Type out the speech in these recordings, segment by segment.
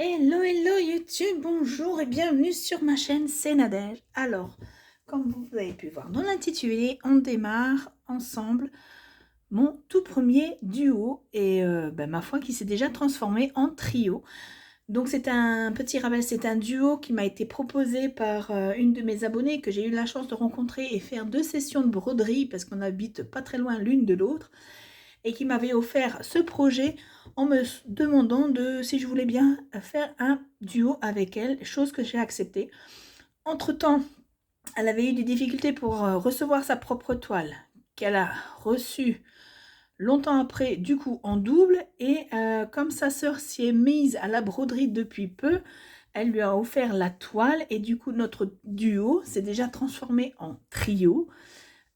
Hello, hello YouTube, bonjour et bienvenue sur ma chaîne, c'est Nadège. Alors, comme vous avez pu voir dans l'intitulé, on démarre ensemble mon tout premier duo et ma foi qui s'est déjà transformé en trio. Donc c'est un petit rappel, c'est un duo qui m'a été proposé par une de mes abonnées que j'ai eu la chance de rencontrer et faire 2 sessions de broderie parce qu'on habite pas très loin l'une de l'autre et qui m'avait offert ce projet en me demandant si je voulais bien faire un duo avec elle, chose que j'ai acceptée. Entre-temps, elle avait eu des difficultés pour recevoir sa propre toile, qu'elle a reçue longtemps après, du coup en double, et comme sa sœur s'y est mise à la broderie depuis peu, elle lui a offert la toile, et du coup notre duo s'est déjà transformé en trio.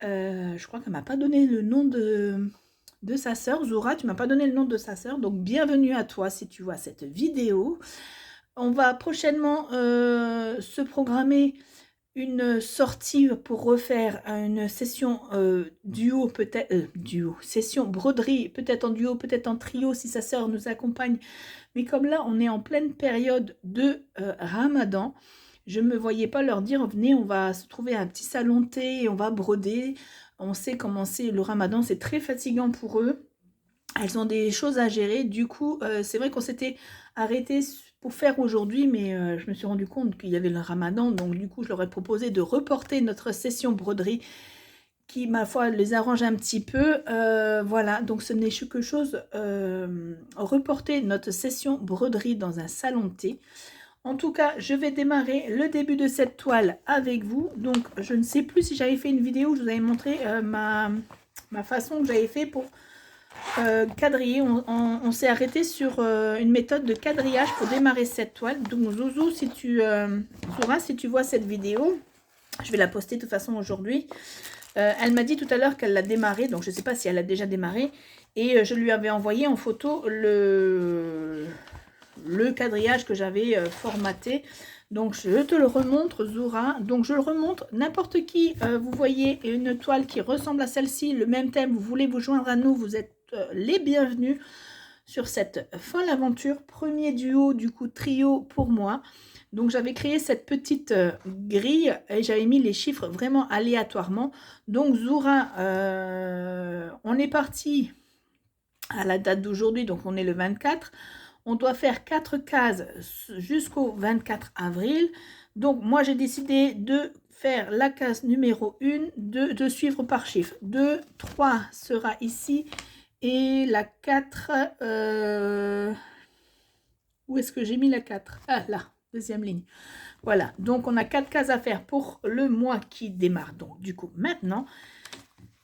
Je crois qu'elle m'a pas donné le nom de sa sœur. Zora, tu m'as pas donné le nom de sa sœur, donc bienvenue à toi si tu vois cette vidéo. On va prochainement se programmer une sortie pour refaire une session duo, peut-être session broderie, peut-être en duo, peut-être en trio si sa sœur nous accompagne. Mais comme là, on est en pleine période de Ramadan, je ne me voyais pas leur dire, venez, on va se trouver un petit salon thé et on va broder. On sait comment c'est le Ramadan, c'est très fatigant pour eux. Elles ont des choses à gérer. Du coup, c'est vrai qu'on s'était arrêté pour faire aujourd'hui, mais je me suis rendu compte qu'il y avait le Ramadan. Donc, du coup, je leur ai proposé de reporter notre session broderie qui, ma foi, les arrange un petit peu. Voilà, donc ce n'est que chose, reporter notre session broderie dans un salon de thé. En tout cas, je vais démarrer le début de cette toile avec vous. Donc, je ne sais plus si j'avais fait une vidéo où je vous avais montré ma façon que j'avais fait pour quadriller. On s'est arrêté sur une méthode de quadrillage pour démarrer cette toile. Donc, Zouzou, si tu Zora, si tu vois cette vidéo, je vais la poster de toute façon aujourd'hui. Elle m'a dit tout à l'heure qu'elle l'a démarré, donc je ne sais pas si elle a déjà démarré. Et je lui avais envoyé en photo le quadrillage que j'avais formaté. Donc je te le remontre, Zora. Donc je le remontre, n'importe qui, vous voyez une toile qui ressemble à celle-ci, le même thème, vous voulez vous joindre à nous, vous êtes les bienvenus sur cette folle aventure. Premier duo, du coup trio pour moi. Donc j'avais créé cette petite grille et j'avais mis les chiffres vraiment aléatoirement. Donc Zora, on est parti à la date d'aujourd'hui, donc on est le 24. On doit faire 4 cases jusqu'au 24 avril. Donc, moi, j'ai décidé de faire la case numéro 1, de suivre par chiffre. 2, 3 sera ici. Et la 4, où est-ce que j'ai mis la 4? Ah, là, deuxième ligne. Voilà, donc on a 4 cases à faire pour le mois qui démarre. Donc, du coup, maintenant.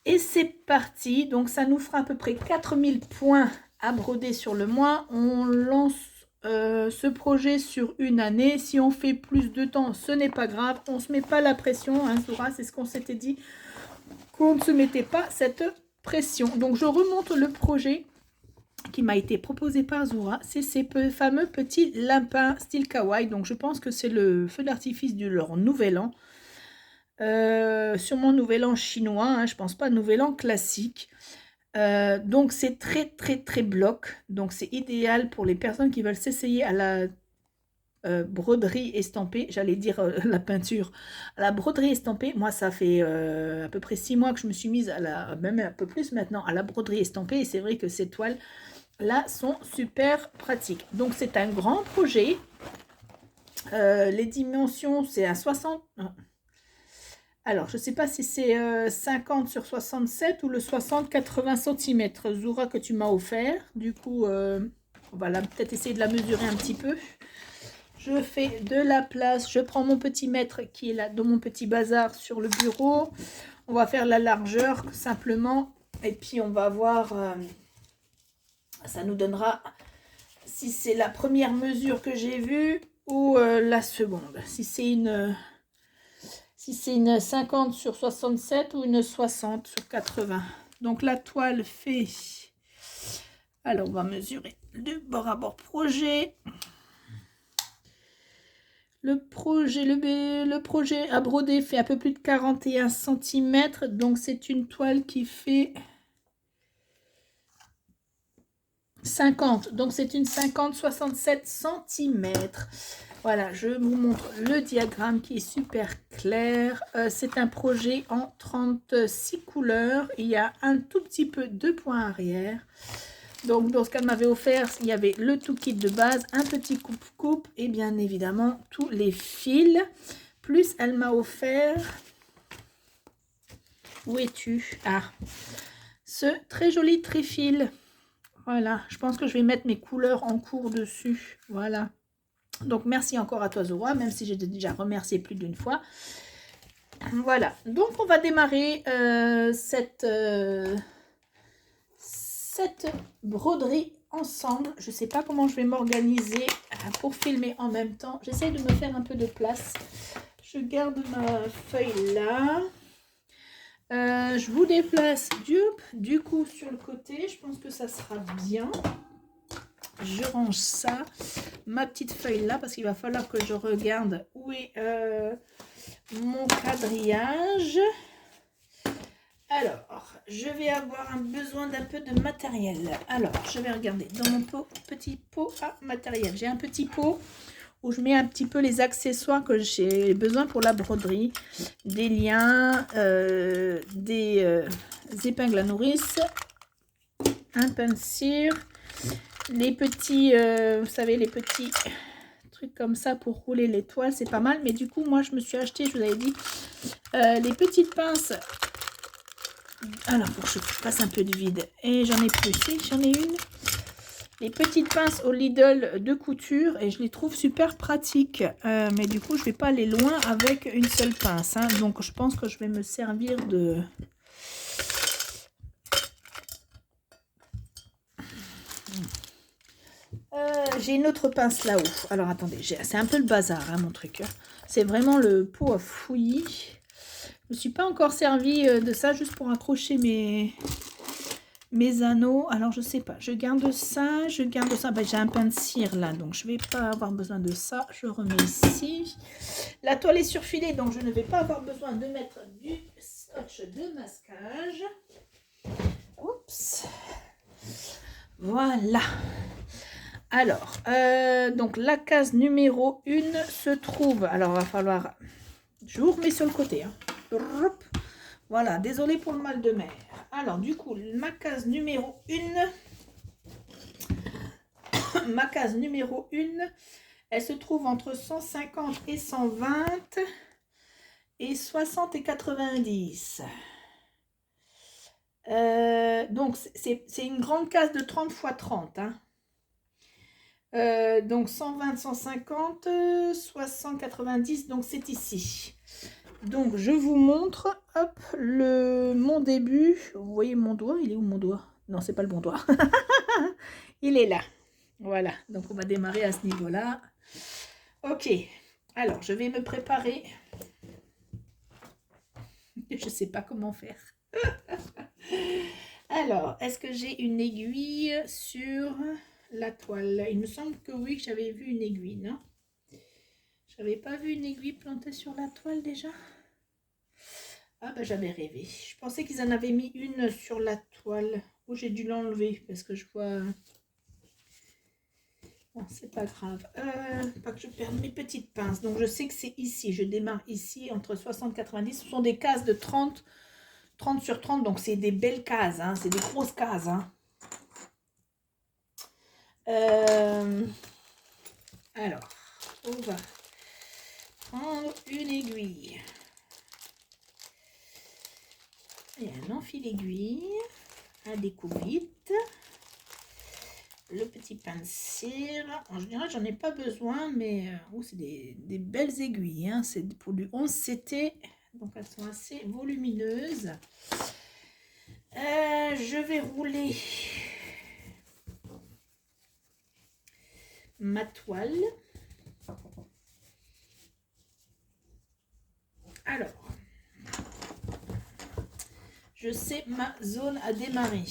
Et c'est parti. Donc, ça nous fera à peu près 4000 points à broder sur le mois. On lance ce projet sur une année. Si on fait plus de temps, ce n'est pas grave. On ne se met pas la pression, hein, Zora, c'est ce qu'on s'était dit, qu'on ne se mettait pas cette pression. Donc je remonte le projet qui m'a été proposé par Zora. C'est ces fameux petits lapins style kawaii. Donc je pense que c'est le feu d'artifice de leur nouvel an. Sûrement nouvel an chinois, hein, je pense pas nouvel an classique. Donc c'est très bloc, donc c'est idéal pour les personnes qui veulent s'essayer à la broderie estampée, j'allais dire la peinture, à la broderie estampée. Moi ça fait à peu près 6 mois que je me suis mise à la, même un peu plus maintenant, à la broderie estampée, et c'est vrai que ces toiles là sont super pratiques. Donc c'est un grand projet, les dimensions c'est à 60... Alors, je ne sais pas si c'est 50 sur 67 ou le 60-80 cm, Zora, que tu m'as offert. Du coup, on va peut-être essayer de la mesurer un petit peu. Je fais de la place. Je prends mon petit mètre qui est là dans mon petit bazar sur le bureau. On va faire la largeur simplement. Et puis, on va voir. Ça nous donnera si c'est la première mesure que j'ai vue ou la seconde. Si c'est une 50 sur 67 ou une 60 sur 80. Donc la toile fait... Alors on va mesurer de bord à bord projet. Le projet à broder fait un peu plus de 41 cm. Donc c'est une toile qui fait 50. Donc c'est une 50-67 cm. Voilà, je vous montre le diagramme qui est super clair. C'est un projet en 36 couleurs. Il y a un tout petit peu de points arrière. Donc dans ce qu'elle m'avait offert, il y avait le tout kit de base, un petit coupe-coupe et bien évidemment tous les fils. Plus elle m'a offert... Où es-tu? Ah, ce très joli tréfil. Voilà, je pense que je vais mettre mes couleurs en cours dessus. Voilà. Donc, merci encore à toi, Zora, même si j'ai déjà remercié plus d'une fois. Voilà. Donc, on va démarrer cette broderie ensemble. Je ne sais pas comment je vais m'organiser pour filmer en même temps. J'essaie de me faire un peu de place. Je garde ma feuille là. Je vous déplace du coup sur le côté. Je pense que ça sera bien. Je range ça, ma petite feuille là, parce qu'il va falloir que je regarde où est mon quadrillage. Alors, je vais avoir besoin d'un peu de matériel. Alors, je vais regarder dans mon petit pot à matériel. J'ai un petit pot où je mets un petit peu les accessoires que j'ai besoin pour la broderie. Des liens, des épingles à nourrice, un pain de cire, les petits, vous savez, les petits trucs comme ça pour rouler les toiles, c'est pas mal. Mais du coup, moi, je me suis acheté, je vous avais dit, les petites pinces. Alors, faut que je fasse un peu de vide. Et j'en ai plus, si, j'en ai une. Les petites pinces au Lidl de couture et je les trouve super pratiques. Mais du coup, je vais pas aller loin avec une seule pince. Hein. Donc, je pense que je vais me servir de... j'ai une autre pince là-haut. Alors, attendez, c'est un peu le bazar, hein, mon truc. C'est vraiment le pot à fouillis. Je me suis pas encore servi de ça juste pour accrocher mes anneaux. Alors, je sais pas. Je garde ça, je garde ça. Ben, j'ai un pain de cire là, donc je vais pas avoir besoin de ça. Je remets ici. La toile est surfilée, donc je ne vais pas avoir besoin de mettre du scotch de masquage. Oups. Voilà. Alors, donc la case numéro 1 se trouve... Alors, il va falloir... Je vous remets sur le côté. Hein. Voilà, désolé pour le mal de mer. Alors, du coup, ma case numéro 1... ma case numéro 1, elle se trouve entre 150 et 120 et 60 et 90. Donc, c'est une grande case de 30 x 30. Hein. Donc 120, 150, 60, 90, donc c'est ici. Donc je vous montre, hop, mon début. Vous voyez mon doigt, il est où mon doigt? Non, c'est pas le bon doigt. Il est là. Voilà, donc on va démarrer à ce niveau-là. Ok, alors je vais me préparer. Je sais pas comment faire. Alors, est-ce que j'ai une aiguille sur... la toile? Il me semble que oui, que j'avais vu une aiguille, non? J'avais pas vu une aiguille plantée sur la toile déjà? Ah bah j'avais rêvé. Je pensais qu'ils en avaient mis une sur la toile. Oh, j'ai dû l'enlever parce que je vois... Bon, c'est pas grave. Pas que je perde mes petites pinces. Donc je sais que c'est ici. Je démarre ici entre 60 et 90. Ce sont des cases de 30 sur 30. Donc c'est des belles cases. Hein. C'est des grosses cases. Hein. Alors, on va prendre une aiguille et un enfil aiguille, un découpe vite, le petit pain de cire. En général, j'en ai pas besoin, mais c'est des belles aiguilles. Hein. C'est pour du 11 CT, donc elles sont assez volumineuses. Je vais rouler ma toile. Alors, je sais ma zone à démarrer.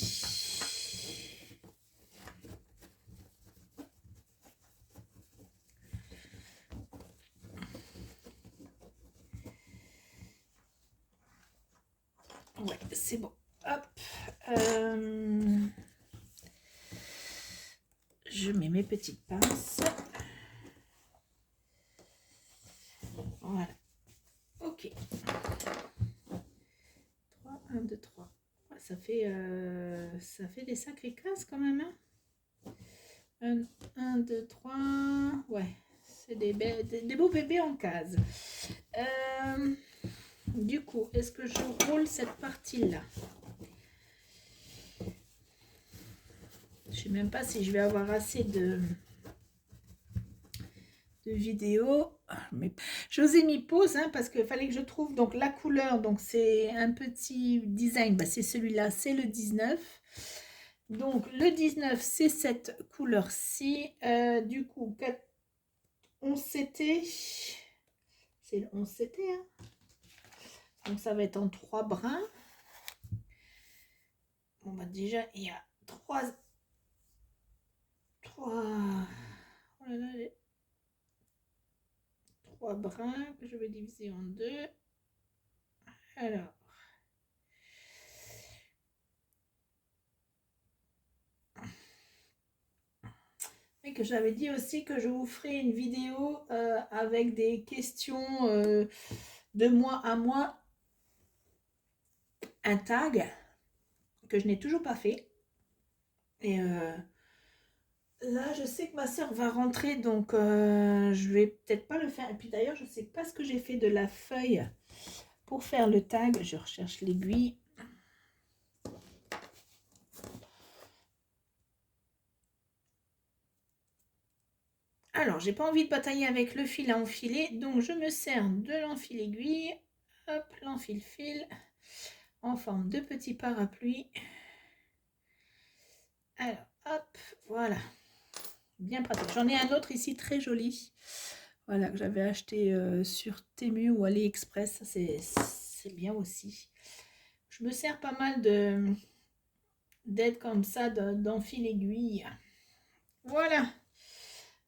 Ouais, c'est bon. Hop. je mets mes petites pinces. Voilà. Ok. 3, 1, 2, 3. Ça fait des sacrées cases quand même. Hein. 1, 2, 3. Ouais. C'est des beaux bébés en cases. Du coup, est-ce que je roule cette partie-là? Je ne sais même pas si je vais avoir assez de vidéos. Mais je vous ai mis pause parce qu'il fallait que je trouve donc la couleur. Donc c'est un petit design. Bah, c'est celui-là, c'est le 19. Donc le 19, c'est cette couleur-ci. Du coup, 11 CT. C'est le 11 CT. Hein. Donc ça va être en 3 brins. Bon bah déjà, il y a 3... Oh là là, 3 brins que je vais diviser en 2. Alors, et que j'avais dit aussi que je vous ferai une vidéo avec des questions de mois à mois, un tag que je n'ai toujours pas fait. Et là, je sais que ma soeur va rentrer, donc je vais peut-être pas le faire. Et puis d'ailleurs, je sais pas ce que j'ai fait de la feuille pour faire le tag. Je recherche l'aiguille. Alors, j'ai pas envie de batailler avec le fil à enfiler, donc je me sers de l'enfil aiguille. Hop, l'enfil fil en forme de petit parapluie. Alors, hop, voilà. Bien pratique. J'en ai un autre ici très joli. Voilà, que j'avais acheté sur Temu ou AliExpress. C'est bien aussi. Je me sers pas mal d'aide comme ça, d'enfil aiguille. Voilà.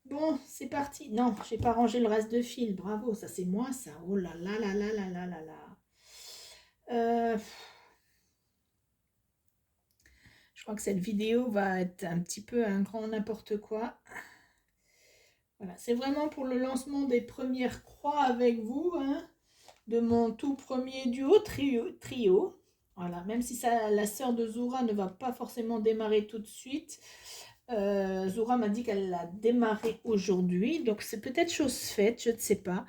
Bon, c'est parti. Non, j'ai pas rangé le reste de fil. Bravo, ça c'est moi ça. Oh là là là là là là là là. Je crois que cette vidéo va être un petit peu un grand n'importe quoi. Voilà, c'est vraiment pour le lancement des premières croix avec vous, de mon tout premier duo trio. Voilà, même si ça, la sœur de Zoura ne va pas forcément démarrer tout de suite. Zoura m'a dit qu'elle l'a démarré aujourd'hui, donc c'est peut-être chose faite, je ne sais pas.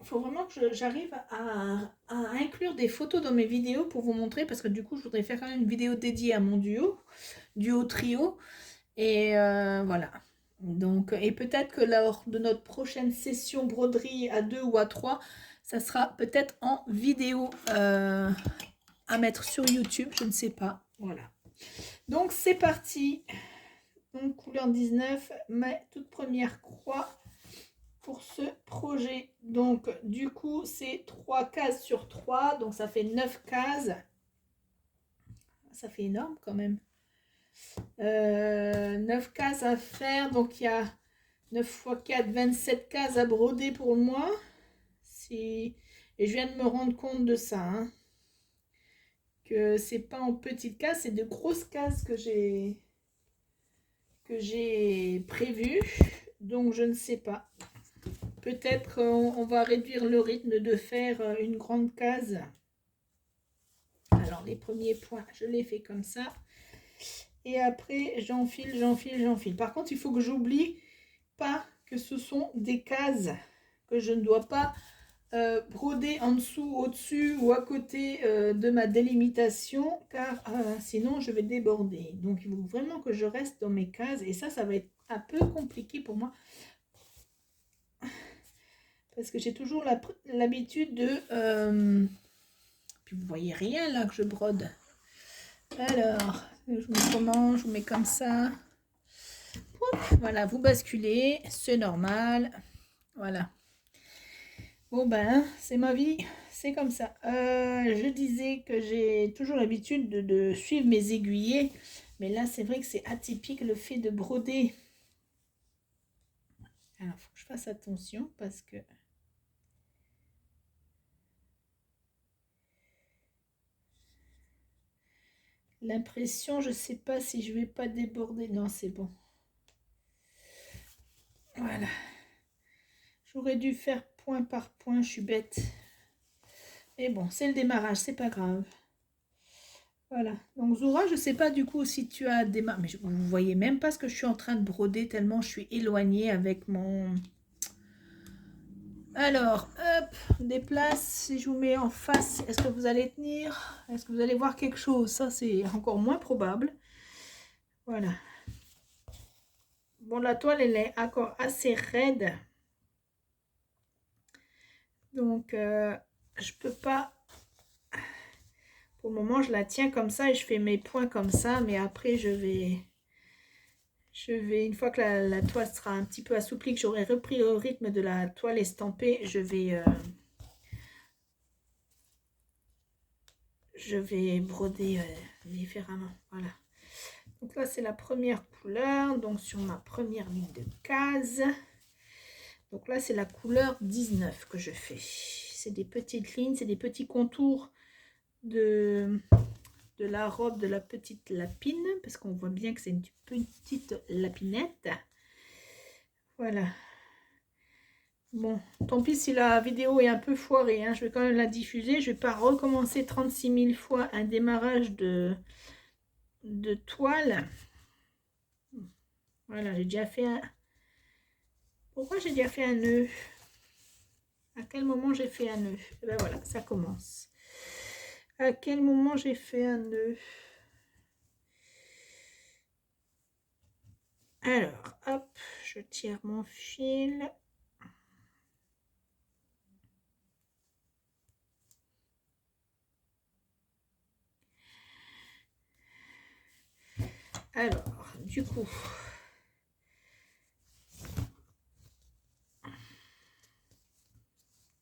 Il faut vraiment que j'arrive à inclure des photos dans mes vidéos pour vous montrer, parce que du coup, je voudrais faire quand même une vidéo dédiée à mon duo trio. Et voilà. Donc, et peut-être que lors de notre prochaine session broderie à 2 ou à 3, ça sera peut-être en vidéo à mettre sur YouTube, je ne sais pas. Voilà. Donc, c'est parti. Donc, couleur 19, ma toute première croix pour ce projet. Donc, du coup, c'est 3 cases sur 3. Donc, ça fait 9 cases. Ça fait énorme quand même. 9 cases à faire. Donc, il y a 9 x 4, 27 cases à broder pour moi. Et je viens de me rendre compte de ça. Que c'est pas en petites cases, c'est de grosses cases que j'ai prévues. Donc, je ne sais pas. Peut-être on va réduire le rythme de faire une grande case. Alors, les premiers points, je les fais comme ça. Et après, j'enfile, j'enfile, j'enfile. Par contre, il faut que j'oublie pas que ce sont des cases que je ne dois pas broder en dessous, au-dessus ou à côté de ma délimitation, car sinon je vais déborder. Donc, il faut vraiment que je reste dans mes cases. Et ça va être un peu compliqué pour moi. Parce que j'ai toujours l'habitude de... Puis vous voyez rien là que je brode. Alors, je mets comment? Je vous mets comme ça. Voilà, vous basculez, c'est normal. Voilà. Bon ben, c'est ma vie, c'est comme ça. Je disais que j'ai toujours l'habitude de suivre mes aiguillés. Mais là, c'est vrai que c'est atypique le fait de broder. Alors, il faut que je fasse attention parce que... l'impression, je sais pas si je vais pas déborder. Non, c'est bon. Voilà. J'aurais dû faire point par point, je suis bête. Mais bon, c'est le démarrage, c'est pas grave. Voilà. Donc Zoura, je sais pas du coup si tu as démarré. Mais vous voyez même pas ce que je suis en train de broder tellement je suis éloignée avec mon... Alors, hop, déplace. Si je vous mets en face, est-ce que vous allez tenir? Est-ce que vous allez voir quelque chose? Ça, c'est encore moins probable. Voilà. Bon, la toile, elle est encore assez raide. Donc, je peux pas... Pour le moment, je la tiens comme ça et je fais mes points comme ça. Mais après, je vais une fois que la toile sera un petit peu assouplie, que j'aurai repris le rythme de la toile estampée, je vais broder différemment. Voilà. Donc là, c'est la première couleur. Donc sur ma première ligne de case. Donc là, c'est la couleur 19 que je fais. C'est des petites lignes, c'est des petits contours de la robe de la petite lapine. Parce qu'on voit bien que c'est une petite lapinette. Voilà. Bon, tant pis si la vidéo est un peu foirée, hein, je vais quand même la diffuser. Je ne vais pas recommencer 36 000 fois un démarrage de toile. Voilà, j'ai déjà fait un... Pourquoi j'ai déjà fait un nœud? À quel moment j'ai fait un nœud? Et ben voilà, ça commence. À quel moment j'ai fait un nœud? Alors, hop, je tire mon fil. Alors, du coup...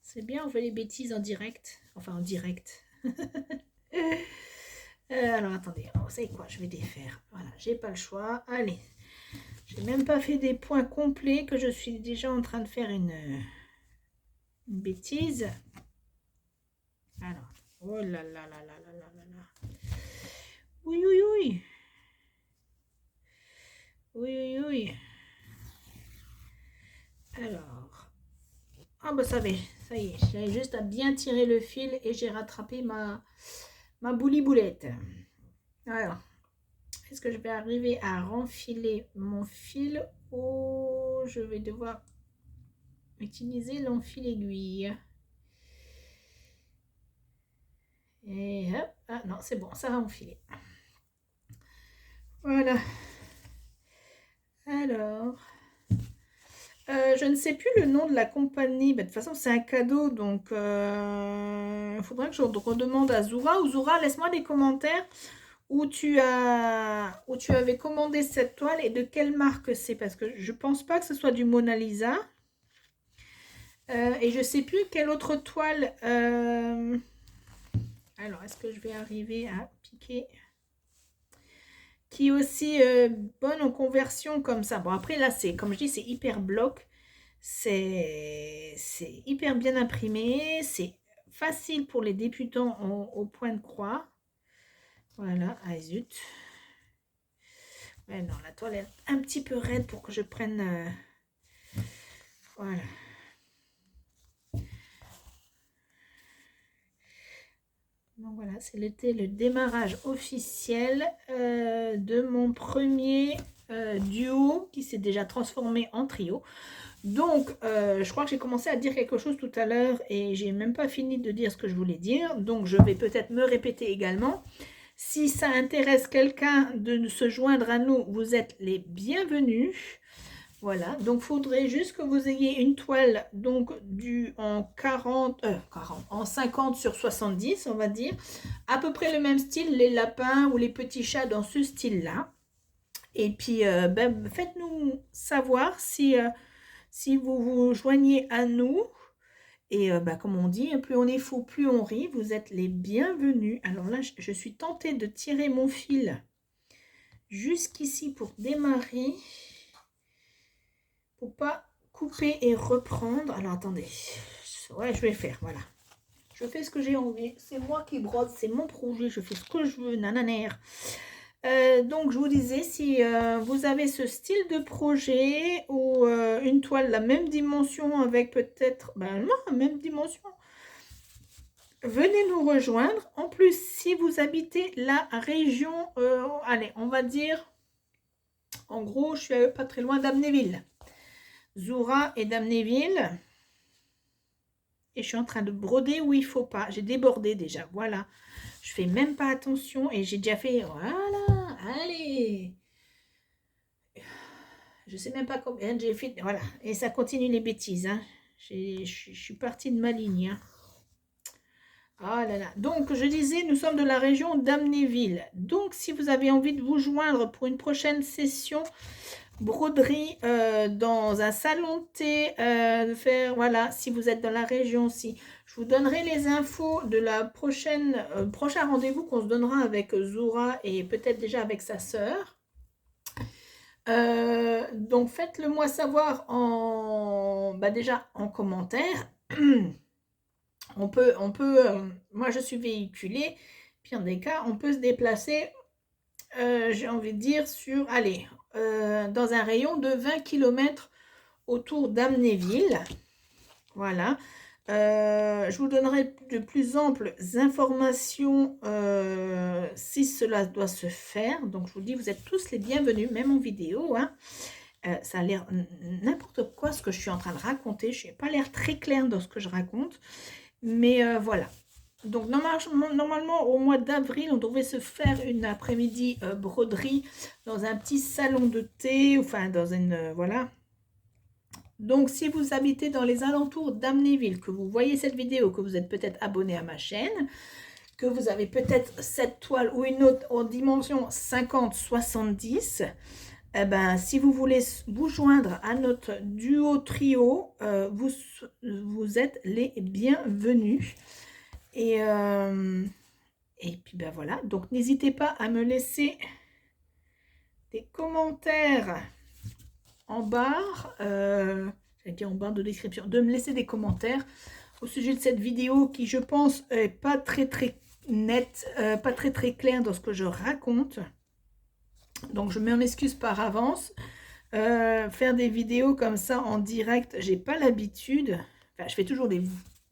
C'est bien, on fait les bêtises en direct. Enfin, en direct. Alors, attendez. Vous savez quoi? Je vais défaire. Voilà, j'ai pas le choix. Allez. J'ai même pas fait des points complets que je suis déjà en train de faire une bêtise. Alors. Oh là là là là là là là là. Oui, oui, oui. Oui, oui, oui. Alors. Ah bah ça y est, j'avais juste à bien tirer le fil et j'ai rattrapé ma bouli-boulette. Alors, est-ce que je vais arriver à renfiler mon fil ou je vais devoir utiliser l'enfil aiguille? Et hop, ah non, c'est bon, ça va enfiler. Voilà. Alors... je ne sais plus le nom de la compagnie. Bah, de toute façon, c'est un cadeau. Donc, il faudrait que je redemande à Zoura. Ou Zoura, laisse-moi des commentaires où tu avais commandé cette toile et de quelle marque c'est. Parce que je ne pense pas que ce soit du Mona Lisa. Et je ne sais plus quelle autre toile. Alors, est-ce que je vais arriver à piquer? Qui est aussi bonne en conversion comme ça. Bon, après, là, c'est comme je dis, c'est hyper bloc. C'est hyper bien imprimé. C'est facile pour les débutants au point de croix. Voilà, ah zut. Ouais, non, la toile est un petit peu raide pour que je prenne... voilà. Donc voilà, c'était le démarrage officiel de mon premier duo qui s'est déjà transformé en trio. Donc, je crois que j'ai commencé à dire quelque chose tout à l'heure et j'ai même pas fini de dire ce que je voulais dire. Donc, je vais peut-être me répéter également. Si ça intéresse quelqu'un de se joindre à nous, vous êtes les bienvenus. Voilà, donc il faudrait juste que vous ayez une toile donc en 50 sur 70, on va dire. À peu près le même style, les lapins ou les petits chats dans ce style-là. Et puis, faites-nous savoir si vous vous joignez à nous. Et comme on dit, plus on est fou, plus on rit. Vous êtes les bienvenus. Alors là, je suis tentée de tirer mon fil jusqu'ici pour démarrer. Pour pas couper et reprendre. Alors attendez, ouais, je vais faire, voilà. Je fais ce que j'ai envie. C'est moi qui brode, c'est mon projet. Je fais ce que je veux, nananère. Donc, je vous disais, si vous avez ce style de projet ou une toile la même dimension avec peut-être, ben non, la même dimension, venez nous rejoindre. En plus, si vous habitez la région, allez, on va dire, en gros, je suis pas très loin d'Amnéville. Zoura et d'Amnéville. Et je suis en train de broder où il faut pas. J'ai débordé déjà, voilà. Je fais même pas attention et j'ai déjà fait, voilà, allez. Je sais même pas combien j'ai fait, voilà. Et ça continue les bêtises, hein. Je suis partie de ma ligne, hein. Ah là là. Donc, je disais, nous sommes de la région d'Amnéville. Donc, si vous avez envie de vous joindre pour une prochaine session broderie dans un salon de thé, faire, voilà, si vous êtes dans la région, si je vous donnerai les infos de la prochain rendez-vous qu'on se donnera avec Zoura et peut-être déjà avec sa sœur. Donc, faites-le moi savoir déjà en commentaire. Moi je suis véhiculée, pire des cas, on peut se déplacer, j'ai envie de dire, dans un rayon de 20 km autour d'Amnéville. Voilà. Je vous donnerai de plus amples informations si cela doit se faire. Donc je vous dis, vous êtes tous les bienvenus, même en vidéo, hein. Ça a l'air n'importe quoi ce que je suis en train de raconter. Je n'ai pas l'air très claire dans ce que je raconte. Mais voilà. Donc normalement au mois d'avril, on devrait se faire une après-midi broderie dans un petit salon de thé, enfin dans une voilà. Donc si vous habitez dans les alentours d'Amnéville, que vous voyez cette vidéo, que vous êtes peut-être abonné à ma chaîne, que vous avez peut-être cette toile ou une autre en dimension 50-70, eh ben, si vous voulez vous joindre à notre duo trio, vous êtes les bienvenus. Et puis ben voilà, donc n'hésitez pas à me laisser des commentaires en barre, j'allais dire en barre de description, de me laisser des commentaires au sujet de cette vidéo qui, je pense, est pas très nette, pas très claire dans ce que je raconte. Donc je m'en excuse par avance. Faire des vidéos comme ça en direct, j'ai pas l'habitude. Enfin, je fais toujours des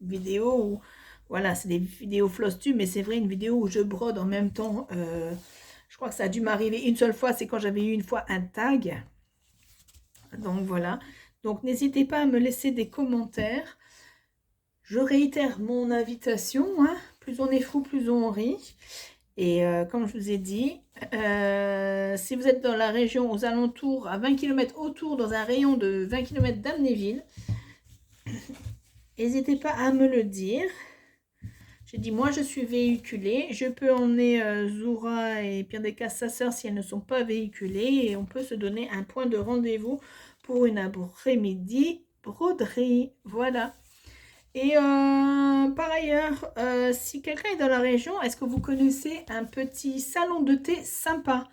vidéos où, voilà, c'est des vidéos floss-tube, mais c'est vrai, une vidéo où je brode en même temps. Je crois que ça a dû m'arriver une seule fois, c'est quand j'avais eu une fois un tag. Donc voilà. Donc n'hésitez pas à me laisser des commentaires. Je réitère mon invitation, hein. Plus on est fou, plus on rit. Et comme je vous ai dit, si vous êtes dans la région aux alentours, à 20 km autour, dans un rayon de 20 km d'Amnéville, n'hésitez pas à me le dire. J'ai dit, moi je suis véhiculée, je peux emmener Zoura et Pierre des Cas, sa sœur, si elles ne sont pas véhiculées, et on peut se donner un point de rendez-vous pour une après-midi broderie. Voilà. Et par ailleurs, si quelqu'un est dans la région, est-ce que vous connaissez un petit salon de thé sympa?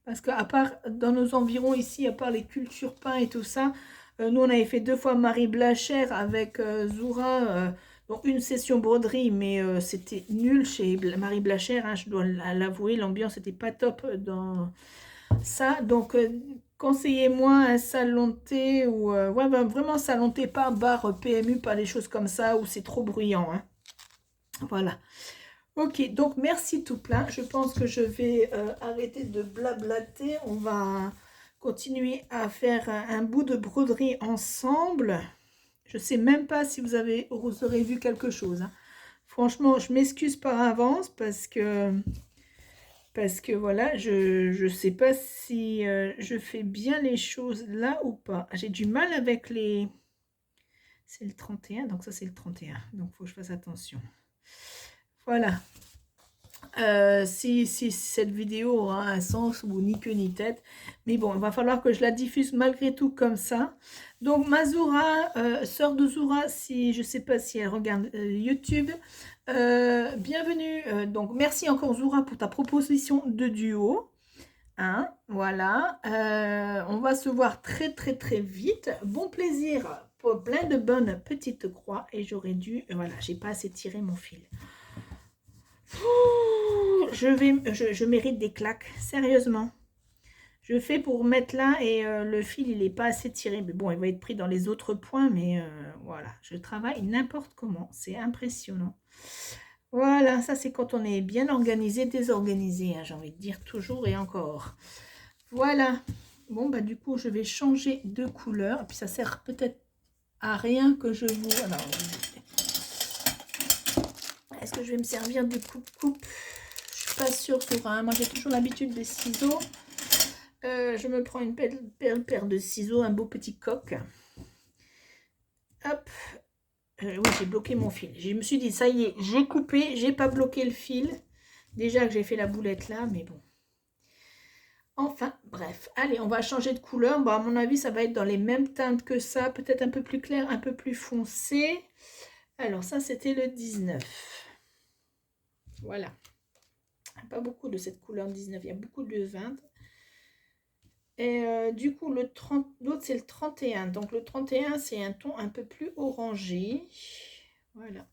Parce qu'à part dans nos environs ici, à part les cultures pain et tout ça, nous on avait fait 2 fois Marie Blachère avec Zoura, donc une session broderie, mais c'était nul chez Marie Blachère, hein, je dois l'avouer, l'ambiance n'était pas top dans ça. Donc conseillez-moi un salon de thé ou ouais, ben, vraiment salon de thé, pas bar PMU, pas des choses comme ça où c'est trop bruyant, hein. Voilà. Ok, donc merci tout plein. Je pense que je vais arrêter de blablater. On va continuer à faire un bout de broderie ensemble. Je sais même pas si vous aurez vu quelque chose, hein. Franchement, je m'excuse par avance parce que voilà, je sais pas si je fais bien les choses là ou pas. J'ai du mal avec les... C'est le 31, donc ça c'est le 31. Donc il faut que je fasse attention. Voilà. Si cette vidéo aura un sens ou ni queue ni tête. Mais bon, il va falloir que je la diffuse malgré tout comme ça. Donc ma Zoura, sœur de Zoura, si je sais pas si elle regarde YouTube, bienvenue. Donc merci encore Zoura pour ta proposition de duo. Hein, voilà. On va se voir très vite. Bon plaisir plein de bonnes petites croix et j'aurais dû, voilà, j'ai pas assez tiré mon fil. Je mérite des claques, sérieusement. Je fais pour mettre là et le fil il est pas assez tiré, mais bon il va être pris dans les autres points, mais voilà, je travaille n'importe comment, c'est impressionnant. Voilà, ça c'est quand on est bien organisé, désorganisé, hein, j'ai envie de dire toujours et encore. Voilà, bon bah du coup je vais changer de couleur, et puis ça sert peut-être à rien que je vous... Alors, est-ce que je vais me servir du coupe-coupe? Je suis pas sûre sur un, moi j'ai toujours l'habitude des ciseaux. Je me prends une belle paire de ciseaux, un beau petit coq. Hop. Oui, j'ai bloqué mon fil. Je me suis dit, ça y est, j'ai coupé, j'ai pas bloqué le fil. Déjà que j'ai fait la boulette là, mais bon. Enfin, bref. Allez, on va changer de couleur. Bon, à mon avis, ça va être dans les mêmes teintes que ça. Peut-être un peu plus clair, un peu plus foncé. Alors, ça, c'était le 19. Voilà. Pas beaucoup de cette couleur 19. Il y a beaucoup de 20. Et du coup, l'autre, c'est le 31. Donc, le 31, c'est un ton un peu plus orangé. Voilà.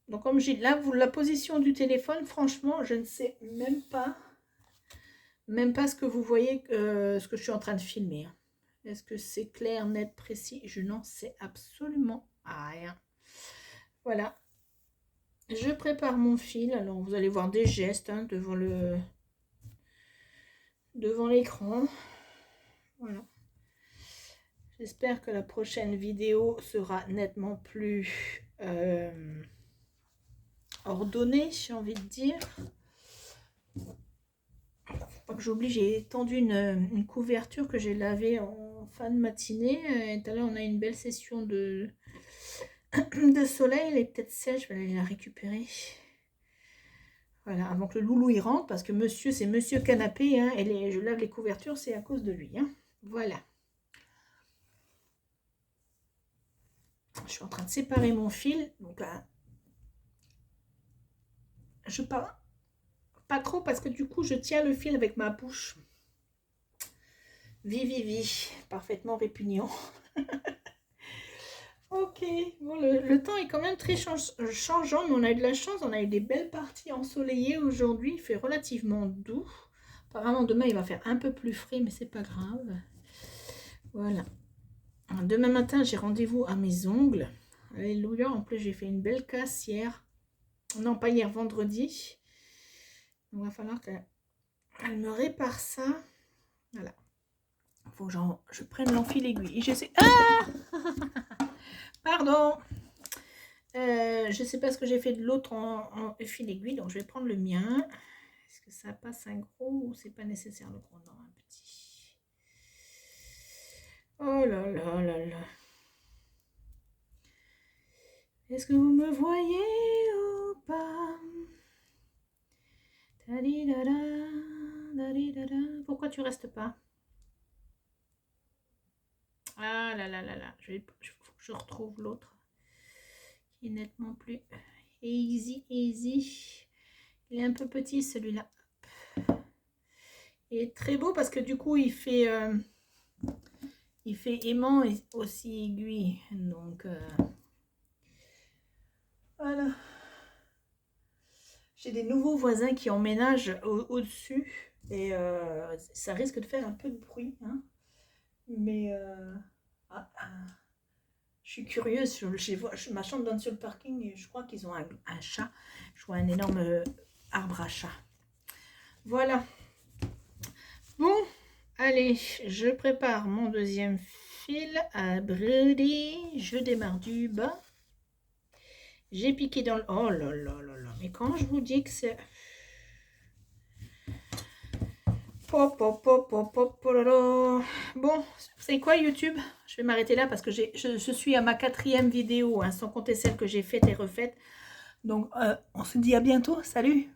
Donc, comme j'ai là, la position du téléphone, franchement, je ne sais même pas ce que vous voyez, ce que je suis en train de filmer. Est-ce que c'est clair, net, précis? Je n'en sais absolument rien. Voilà. Je prépare mon fil. Alors, vous allez voir des gestes hein, devant l'écran. Voilà. J'espère que la prochaine vidéo sera nettement plus ordonnée, j'ai envie de dire. Faut pas que j'oublie, j'ai étendu une couverture que j'ai lavée en fin de matinée. Et tout à l'heure, on a une belle session de soleil. Elle est peut-être sèche, je vais aller la récupérer. Voilà, avant que le loulou y rentre, parce que monsieur, c'est monsieur canapé. Hein, et je lave les couvertures, c'est à cause de lui. Hein. Voilà. Je suis en train de séparer mon fil. Donc, je pars pas trop parce que du coup, je tiens le fil avec ma bouche. Vivi, parfaitement répugnant. Ok, bon, le temps est quand même très changeant, mais on a eu de la chance. On a eu des belles parties ensoleillées aujourd'hui. Il fait relativement doux. Apparemment, demain, il va faire un peu plus frais, mais c'est pas grave. Voilà. Demain matin, j'ai rendez-vous à mes ongles. Alléluia. En plus, j'ai fait une belle casse hier. Non, pas hier, vendredi. Il va falloir qu'elle me répare ça. Voilà. Il faut que je prenne l'enfil aiguille. Je sais... Ah Pardon. Je sais pas ce que j'ai fait de l'autre en fil aiguille. Donc, je vais prendre le mien. Est-ce que ça passe un gros ou c'est pas nécessaire le gros? Non, un petit. Oh là là là là. Est-ce que vous me voyez ou pas? Pourquoi tu restes pas? Ah là là là là. Il faut que je retrouve l'autre. Qui est nettement plus easy. Il est un peu petit celui-là. Il est très beau parce que du coup il fait aimant et aussi aiguille. Donc voilà. J'ai des nouveaux voisins qui emménagent au-dessus et ça risque de faire un peu de bruit. Hein. Mais je suis curieuse. Ma chambre donne sur le parking et je crois qu'ils ont un chat. Je vois un énorme arbre à chat. Voilà. Bon, allez, je prépare mon deuxième fil à brûler. Je démarre du bas. J'ai piqué dans le... Oh là là là là. Mais quand je vous dis que c'est... Pop, pop, pop, pop, pop, pop, là là. Bon, c'est quoi YouTube? Je vais m'arrêter là parce que je suis à ma 4e vidéo, hein, sans compter celle que j'ai faite et refaite. Donc, on se dit à bientôt. Salut!